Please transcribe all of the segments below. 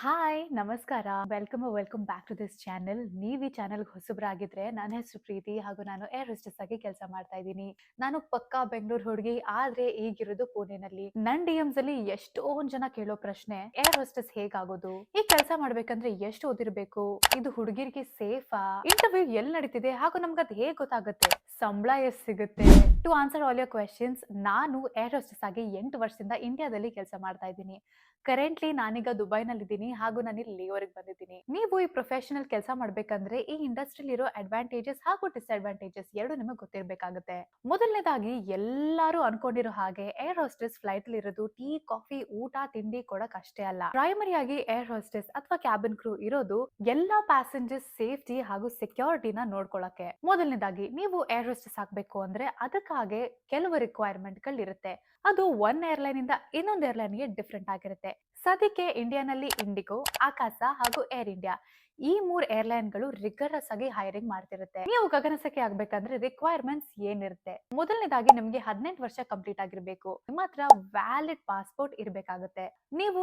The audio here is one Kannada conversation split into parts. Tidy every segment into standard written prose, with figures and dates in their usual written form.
ಹಾಯ್ ನಮಸ್ಕಾರ. Welcome back to this channel. ನೀವು ಈ ಚಾನೆಲ್ಗೆ ಹೊಸಬ್ರಾಗಿದ್ರೆ ನನ್ನ ಹೆಸರು ಪ್ರೀತಿ ಹಾಗೂ ನಾನು ಏರ್ ಹೋಸ್ಟೆಸ್ ಆಗಿ ಕೆಲಸ ಮಾಡ್ತಾ ಇದ್ದೀನಿ. ನಾನು ಪಕ್ಕಾ ಬೆಂಗಳೂರು ಹುಡುಗಿ, ಆದ್ರೆ ಈಗಿರೋದು ಪುಣೆನಲ್ಲಿ. ನನ್ನ ಡಿಎಮ್ಸ್ ಅಲ್ಲಿ ಎಷ್ಟೊಂದ್ ಜನ ಕೇಳೋ ಪ್ರಶ್ನೆ, ಏರ್ ಹೋಸ್ಟೆಸ್ ಹೇಗಾಗೋದು, ಈ ಕೆಲಸ ಮಾಡ್ಬೇಕಂದ್ರೆ ಎಷ್ಟು ಓದಿರ್ಬೇಕು, ಇದು ಹುಡುಗಿರಿಗೆ ಸೇಫಾ, ಇಂಟರ್ವ್ಯೂ ಎಲ್ಲಿ ನಡೀತಿದೆ ಹಾಗೂ ನಮ್ಗೆ ಅದು ಹೇಗ್ ಗೊತ್ತಾಗುತ್ತೆ, ಸಂಬಳ ಎಷ್ಟು ಸಿಗುತ್ತೆ. To answer all your questions, ನಾನು ಏರ್ ಹೋಸ್ಟೆಸ್ ಆಗಿ 8 ವರ್ಷದಿಂದ ಇಂಡಿಯಾದಲ್ಲಿ ಕೆಲಸ ಮಾಡ್ತಾ ಇದ್ದೀನಿ. ಕರೆಂಟ್ಲಿ ನಾನೀಗ ದುಬೈನಲ್ಲಿ ಇದ್ದೀನಿ ಹಾಗೂ ನಾನು ಇಲ್ಲಿ ಲೇವರ್ಗೆ ಬಂದಿದ್ದೀನಿ. ನೀವು ಈ ಪ್ರೊಫೆಷನಲ್ ಕೆಲಸ ಮಾಡ್ಬೇಕಂದ್ರೆ ಈ ಇಂಡಸ್ಟ್ರಿಯಲ್ಲಿ ಇರೋ ಅಡ್ವಾಂಟೇಜಸ್ ಹಾಗೂ ಡಿಸ್ಅಡ್ವಾಂಟೇಜಸ್ ಎರಡು ನಿಮಗೆ ಗೊತ್ತಿರಬೇಕಾಗುತ್ತೆ. ಮೊದಲನೇದಾಗಿ ಎಲ್ಲರೂ ಅನ್ಕೊಂಡಿರೋ ಹಾಗೆ ಏರ್ ಹೋಸ್ಟೆಸ್ ಫ್ಲೈಟ್ ಅಲ್ಲಿ ಇರೋದು ಟೀ ಕಾಫಿ ಊಟ ತಿಂಡಿ ಕೊಡಕ್ ಅಷ್ಟೇ ಅಲ್ಲ. ಪ್ರೈಮರಿ ಆಗಿ ಏರ್ ಹೋಸ್ಟೆಸ್ ಅಥವಾ ಕ್ಯಾಬಿನ್ ಕ್ರೂ ಇರೋದು ಎಲ್ಲಾ ಪ್ಯಾಸೆಂಜರ್ಸ್ ಸೇಫ್ಟಿ ಹಾಗೂ ಸೆಕ್ಯೂರಿಟಿನ ನೋಡ್ಕೊಳಕ್ಕೆ. ಮೊದಲನೇದಾಗಿ ನೀವು ಏರ್ ಹೋಸ್ಟೆಸ್ ಆಗ್ಬೇಕು ಅಂದ್ರೆ ಅದಕ್ಕಾಗಿ ಕೆಲವು ರಿಕ್ವೈರ್ಮೆಂಟ್ ಗಳು ಇರುತ್ತೆ. ಅದು ಒನ್ ಏರ್ಲೈನ್ ಇಂದ ಇನ್ನೊಂದು ಏರ್ಲೈನ್ಗೆ ಡಿಫ್ರೆಂಟ್ ಆಗಿರುತ್ತೆ. ಸದ್ಯಕ್ಕೆ ಇಂಡಿಯಾನಲ್ಲಿ ಇಂಡಿಗೋ, ಆಕಾಶ ಹಾಗೂ ಏರ್ ಇಂಡಿಯಾ ಈ 3 ಏರ್ಲೈನ್ಗಳು ರಿಗರಸ್ ಆಗಿ ಹೈರಿಂಗ್ ಮಾಡ್ತಿರುತ್ತೆ. ನೀವು ಗಗನಸಖಿ ಆಗ್ಬೇಕಂದ್ರೆ ರಿಕ್ವೈರ್ಮೆಂಟ್ಸ್ ಏನಿರುತ್ತೆ? ಮೊದಲನೇದಾಗಿ ನಿಮ್ಗೆ 18 ವರ್ಷ ಕಂಪ್ಲೀಟ್ ಆಗಿರ್ಬೇಕು. ನಿಮ್ಮ ಹತ್ರ ವ್ಯಾಲಿಡ್ ಪಾಸ್ಪೋರ್ಟ್ ಇರಬೇಕಾಗುತ್ತೆ.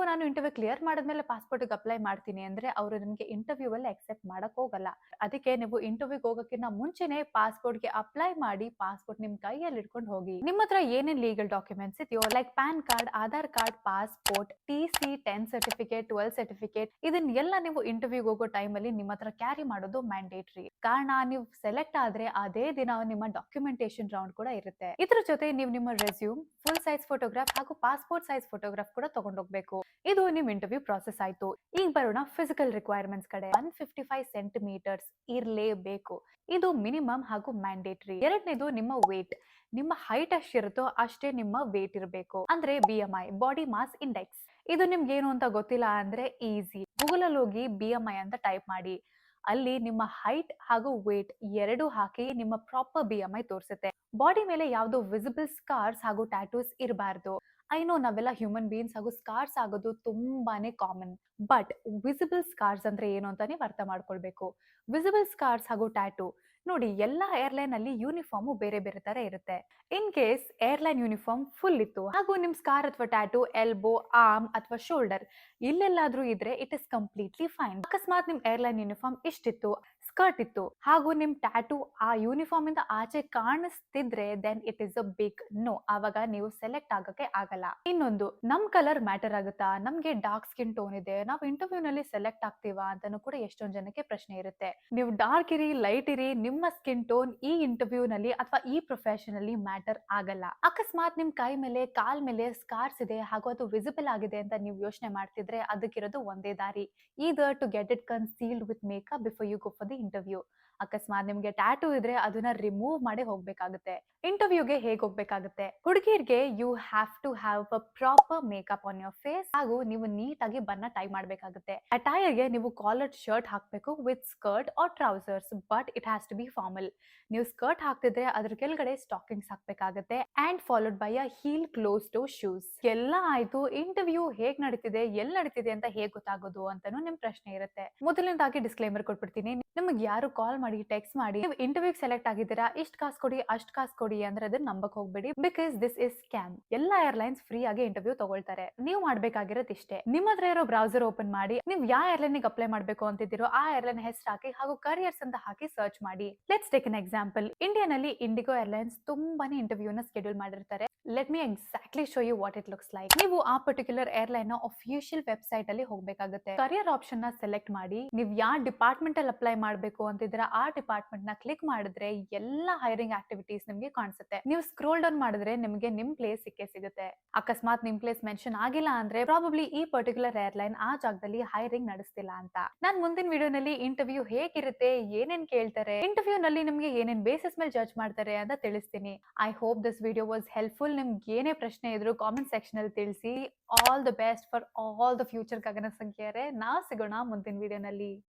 ನಾನು ಇಂಟರ್ವ್ಯೂ ಕ್ಲಿಯರ್ ಮಾಡಿದ್ಮೇಲೆ ಪಾಸ್ಪೋರ್ಟ್ ಅಪ್ಲೈ ಮಾಡ್ತೀನಿ ಅಂದ್ರೆ ಅವರು ನಿಮ್ಗೆ ಇಂಟರ್ವ್ಯೂ ಅಲ್ಲಿ ಅಕ್ಸೆಪ್ಟ್ ಮಾಡಕ್ ಹೋಗಲ್ಲ. ಅದಕ್ಕೆ ನೀವು ಇಂಟರ್ವ್ಯೂಗೆ ಹೋಗೋಕ್ಕಿಂತ ಮುಂಚೆನೆ ಪಾಸ್ಪೋರ್ಟ್ ಗೆ ಅಪ್ಲೈ ಮಾಡಿ ಪಾಸ್ಪೋರ್ಟ್ ನಿಮ್ ಕೈಯಲ್ಲಿ ಇಟ್ಕೊಂಡು ಹೋಗಿ. ನಿಮ್ಮ ಹತ್ರ ಏನೇನ್ ಲೀಗಲ್ ಡಾಕ್ಯುಮೆಂಟ್ಸ್ ಇದೆಯೋ like PAN card, Aadhaar card, passport, TC, 10th certificate, 12th certificate ಇದನ್ನೆಲ್ಲ ನೀವು ಇಂಟರ್ವ್ಯೂಗೆ ಹೋಗೋ ಟೈಮ್ ಅಲ್ಲಿ ನಿಮ್ಮ ಹತ್ರ ಕ್ಯಾರಿ ಮಾಡೋದು ಮ್ಯಾಂಡೇಟರಿ. ಕಾರಣ ನೀವು ಸೆಲೆಕ್ಟ್ ಆದ್ರೆ ಅದೇ ದಿನ ನಿಮ್ಮ ಡಾಕ್ಯುಮೆಂಟೇಶನ್ ರೌಂಡ್ ಕೂಡ ಇರುತ್ತೆ. ಇದ್ರ ಜೊತೆ ನೀವು ನಿಮ್ಮ ರೆಸ್ಯೂಮ್, ಫುಲ್ ಸೈಜ್ ಫೋಟೋಗ್ರಾಫ್ ಹಾಗೂ ಪಾಸ್ಪೋರ್ಟ್ ಸೈಜ್ ಫೋಟೋಗ್ರಾಫ್ ಕೂಡ ತಗೊಂಡೋಗ್ಬೇಕು. ಇದು ನಿಮ್ ಇಂಟರ್ವ್ಯೂ ಪ್ರಾಸೆಸ್ ಆಯ್ತು. ಈಗ ಬರೋಣ ಫಿಸಿಕಲ್ ರಿಕ್ವೈರ್ಮೆಂಟ್ಸ್ ಕಡೆ. 155 ಸೆಂಟಿಮೀಟರ್ಸ್ ಇರ್ಲೇಬೇಕು. ಇದು ಮಿನಿಮಮ್ ಹಾಗೂ ಮ್ಯಾಂಡೇಟರಿ. ಎರಡನೇದು ನಿಮ್ಮ ವೇಟ್. ನಿಮ್ಮ ಹೈಟ್ ಎಷ್ಟಿರುತ್ತೋ ಅಷ್ಟೇ ನಿಮ್ಮ ವೇಟ್ ಇರಬೇಕು. ಅಂದ್ರೆ BMI, ಬಾಡಿ ಮಾಸ್ ಇಂಡೆಕ್ಸ್. ಇದು ನಿಮ್ಗೆ ಏನು ಅಂತ ಗೊತ್ತಿಲ್ಲ ಅಂದ್ರೆ ಈಸಿ, ಗೂಗಲ್ ಅಲ್ಲಿ ಹೋಗಿ BMI ಅಂತ ಟೈಪ್ ಮಾಡಿ. ಅಲ್ಲಿ ನಿಮ್ಮ ಹೈಟ್ ಹಾಗೂ ವೇಟ್ ಎರಡು ಹಾಕಿ ನಿಮ್ಮ ಪ್ರಾಪರ್ BMI ತೋರಿಸುತ್ತೆ. ಬಾಡಿ ಮೇಲೆ ಯಾವ್ದು ವಿಸಿಬಲ್ ಸ್ಕಾರ್ಸ್ ಹಾಗೂ ಟ್ಯಾಟೂಸ್ ಇರಬಾರ್ದು. ಐ ನೋ ನಾವೆಲ್ಲ ಹ್ಯೂಮನ್ ಬೀನ್ಸ್ ಹಾಗೂ ಸ್ಕಾರ್ಸ್ ಆಗೋದು ತುಂಬಾನೇ ಕಾಮನ್. ಬಟ್ ವಿಸಿಬಲ್ ಸ್ಕಾರ್ಸ್ ಅಂದ್ರೆ ಏನು ಅಂತ ನೀವು ಅರ್ಥ ಮಾಡ್ಕೊಳ್ಬೇಕು. ವಿಸಿಬಲ್ ಸ್ಕಾರ್ಸ್ ಹಾಗೂ ಟ್ಯಾಟೂ ನೋಡಿ, ಎಲ್ಲಾ ಏರ್ಲೈನ್ ಅಲ್ಲಿ ಯೂನಿಫಾರ್ಮ್ ಬೇರೆ ಬೇರೆ ತರ ಇರುತ್ತೆ. In case airline uniform full ಇತ್ತು ಹಾಗೂ ನಿಮ್ ಸ್ಕಾರ್ ಅಥವಾ ಟ್ಯಾಟೂ ಎಲ್ಬೋ, ಆರ್ಮ್ ಅಥವಾ ಶೋಲ್ಡರ್ ಇಲ್ಲೆಲ್ಲಾದ್ರೂ ಇದ್ರೆ ಇಟ್ ಇಸ್ ಕಂಪ್ಲೀಟ್ಲಿ ಫೈನ್. ಅಕಸ್ಮಾತ್ ನಿಮ್ ಏರ್ಲೈನ್ ಯೂನಿಫಾರ್ಮ್ ಇಷ್ಟಿತ್ತು, ಸ್ಕರ್ಟ್ ಇತ್ತು ಹಾಗೂ ನಿಮ್ ಟ್ಯಾಟೂ ಆ ಯೂನಿಫಾರ್ಮ್ ಇಂದ ಆಚೆ ಕಾಣಿಸ್ತಿದ್ರೆ then it is a big no. ಆವಾಗ ನೀವು ಸೆಲೆಕ್ಟ್ ಆಗಕ್ಕೆ ಆಗಲ್ಲ. ಇನ್ನೊಂದು, ನಮ್ ಕಲರ್ ಮ್ಯಾಟರ್ ಆಗುತ್ತಾ? ನಮ್ಗೆ ಡಾರ್ಕ್ ಸ್ಕಿನ್ ಟೋನ್ ಇದೆ, ನಾವು ಇಂಟರ್ವ್ಯೂ ನಲ್ಲಿ ಸೆಲೆಕ್ಟ್ ಆಗ್ತೀವಾ ಅಂತಾನು ಕೂಡ ಎಷ್ಟೊಂದ್ ಜನಕ್ಕೆ ಪ್ರಶ್ನೆ ಇರುತ್ತೆ. ನೀವು ಡಾರ್ಕ್ ಇರಿ, ಲೈಟ್ ಇರಿ, ನಿಮ್ಮ ಸ್ಕಿನ್ ಟೋನ್ ಈ ಇಂಟರ್ವ್ಯೂ ನಲ್ಲಿ ಅಥವಾ ಈ ಪ್ರೊಫೆಷನ್ ಅಲ್ಲಿ ಮ್ಯಾಟರ್ ಆಗಲ್ಲ. ಅಕಸ್ಮಾತ್ ನಿಮ್ ಕೈ ಮೇಲೆ ಕಾಲ್ ಮೇಲೆ ಸ್ಕಾರ್ಸ್ ಇದೆ ಹಾಗೂ ಅದು ವಿಸಿಬಲ್ ಆಗಿದೆ ಅಂತ ನೀವು ಯೋಚನೆ ಮಾಡ್ತಿದ್ರೆ ಅದಕ್ಕಿರೋದು ಒಂದೇ ದಾರಿ. either to get it concealed with makeup before you go for the interview. ಅಕಸ್ಮಾತ್ ನಿಮ್ಗೆ ಟ್ಯಾಟೂ ಇದ್ರೆ ಅದನ್ನ ರಿಮೂವ್ ಮಾಡಿ ಹೋಗ್ಬೇಕಾಗುತ್ತೆ. ಇಂಟರ್ವ್ಯೂಗೆ ಹೇಗೆ ಹೋಗ್ಬೇಕಾಗುತ್ತೆ? ಹುಡುಗಿಯರಿಗೆ you have to have a proper makeup on your face ಹಾಗೂ ನೀವು ನೀಟ್ ಆಗಿ ಬಣ್ಣ ಟೈ ಮಾಡ್ಬೇಕಾಗುತ್ತೆ. ಅಟೈರ್ಗೆ ನೀವು ಕಾಲರ್ಡ್ ಶರ್ಟ್ ಹಾಕ್ಬೇಕು with skirt or trousers, but it has to be formal. ನೀವು ಸ್ಕರ್ಟ್ ಹಾಕ್ತಿದ್ರೆ ಅದ್ರ ಕೆಳಗಡೆ ಸ್ಟಾಕಿಂಗ್ಸ್ ಹಾಕ್ಬೇಕಾಗುತ್ತೆ and followed by a heel close to shoes. ಎಲ್ಲ ಆಯ್ತು, ಇಂಟರ್ವ್ಯೂ ಹೇಗ್ ನಡೀತಿದೆ, ಎಲ್ಲಿ ನಡೀತಿದೆ ಅಂತ ಹೇಗ್ ಗೊತ್ತಾಗೋದು ಅಂತಾನು ನಿಮ್ ಪ್ರಶ್ನೆ ಇರುತ್ತೆ. ಮೊದಲನೇದಾಗಿ ಡಿಸ್ಕ್ಲೇಮರ್ ಕೊಟ್ಬಿಡ್ತೀನಿ. ನಿಮ್ಗೆ ಯಾರು ಕಾಲ್ ಮಾಡಿ ಟೆಕ್ಸ್ಟ್ ಮಾಡಿ ನೀವು ಇಂಟರ್ವ್ಯೂ ಸೆಲೆಕ್ಟ್ ಆಗಿದ್ದೀರಾ, ಇಷ್ಟ ಕಾಸು ಕೊಡಿ ಅಷ್ಟ್ ಕಾಸು ಕೊಡಿ ಅಂದ್ರೆ ಅದನ್ನ ನಂಬಕ್ ಹೋಗ್ಬೇಡಿ. Because this is scam. ಎಲ್ಲಾ ಏರ್ಲೈನ್ಸ್ ಫ್ರೀ ಆಗಿ ಇಂಟರ್ವ್ಯೂ ತಗೊಳ್ತಾರೆ. ನೀವು ಮಾಡ್ಬೇಕಾಗಿರೋದು ಇಷ್ಟೇ, ನಿಮ್ಮ ಹತ್ರ ಇರೋ ಬ್ರೌಸರ್ ಓಪನ್ ಮಾಡಿ, ನೀವು ಯಾವ ಏರ್ಲೈನ್ ಅಪ್ಲೈ ಮಾಡ್ಬೇಕು ಅಂತಿದ್ದೀರೋ ಆ ಏರ್ಲೈನ್ ಹೆಸರು ಹಾಕಿ ಹಾಗೂ ಕರಿಯರ್ಸ್ ಅಂತ ಹಾಕಿ ಸರ್ಚ್ ಮಾಡಿ. Let's take an example. ಇಂಡಿಯಾನಲ್ಲಿ ಇಂಡಿಗೋ ಏರ್ಲೈನ್ಸ್ ತುಂಬಾನೇ ಇಂಟರ್ವ್ಯೂ ನ ಶೆಡ್ಯೂಲ್ ಮಾಡಿರ್ತಾರೆ. Let me exactly show you what it looks like. ನೀವು ಆ ಪರ್ಟಿಕ್ಯುಲರ್ ಏರ್ಲೈನ್ ನ ಅಫಿಷಿಯಲ್ ವೆಬ್ಸೈಟ್ ಅಲ್ಲಿ ಹೋಗ್ಬೇಕಾಗುತ್ತೆ. ಕರಿಯರ್ ಆಪ್ಷನ್ ನ ಸೆಲೆಕ್ಟ್ ಮಾಡಿ, ನೀವು ಯಾವ ಡಿಪಾರ್ಟ್ಮೆಂಟ್ ಅಲ್ಲಿ ಅಪ್ಲೈ ಮಾಡ್ಬೇಕು ಅಂತಿದ್ರೆ ಆ ಡಿಪಾರ್ಟ್ಮೆಂಟ್ ನ ಕ್ಲಿಕ್ ಮಾಡಿದ್ರೆ ಎಲ್ಲಾ ಹೈರಿಂಗ್ ಆಕ್ಟಿವಿಟೀಸ್ ನಿಮ್ಗೆ ಕಾಣಿಸುತ್ತೆ. ನೀವು ಸ್ಕ್ರೋಲ್ ಡೌನ್ ಮಾಡಿದ್ರೆ ನಿಮ್ಗೆ ನಿಮ್ ಪ್ಲೇಸ್ ಸಿಗುತ್ತೆ. ಅಕಸ್ಮಾತ್ ನಿಮ್ ಪ್ಲೇಸ್ ಮೆನ್ಷನ್ ಆಗಿಲ್ಲ ಅಂದ್ರೆ ಪ್ರಾಬಬ್ಲಿ ಈ ಪರ್ಟಿಕ್ಯುಲರ್ ಏರ್ಲೈನ್ ಆ ಜಾಗದಲ್ಲಿ ಹೈರಿಂಗ್ ನಡೆಸ್ತಿಲ್ಲ ಅಂತ. ನಾನ್ ಮುಂದಿನ ವಿಡಿಯೋನಲ್ಲಿ ಇಂಟರ್ವ್ಯೂ ಹೇಗಿರುತ್ತೆ, ಏನೇನ್ ಕೇಳ್ತಾರೆ, ಇಂಟರ್ವ್ಯೂ ನಲ್ಲಿ ನಿಮ್ಗೆ ಏನೇನ್ ಬೇಸಿಸ್ ಮೇಲೆ ಜಡ್ಜ್ ಮಾಡ್ತಾರೆ ಅಂತ ತಿಳಿಸ್ತೀನಿ. I hope this video was helpful. ನಿಮ್ಗೆ ಏನೇ ಪ್ರಶ್ನೆ ಇದ್ರು ಕಾಮೆಂಟ್ ಸೆಕ್ಷನ್ ಅಲ್ಲಿ ತಿಳಿಸಿ. All the best for all the future ಗಗನ ಸಂಖ್ಯೆಯರೇ. ನಾವು ಸಿಗೋಣ ಮುಂದಿನ ವಿಡಿಯೋನಲ್ಲಿ.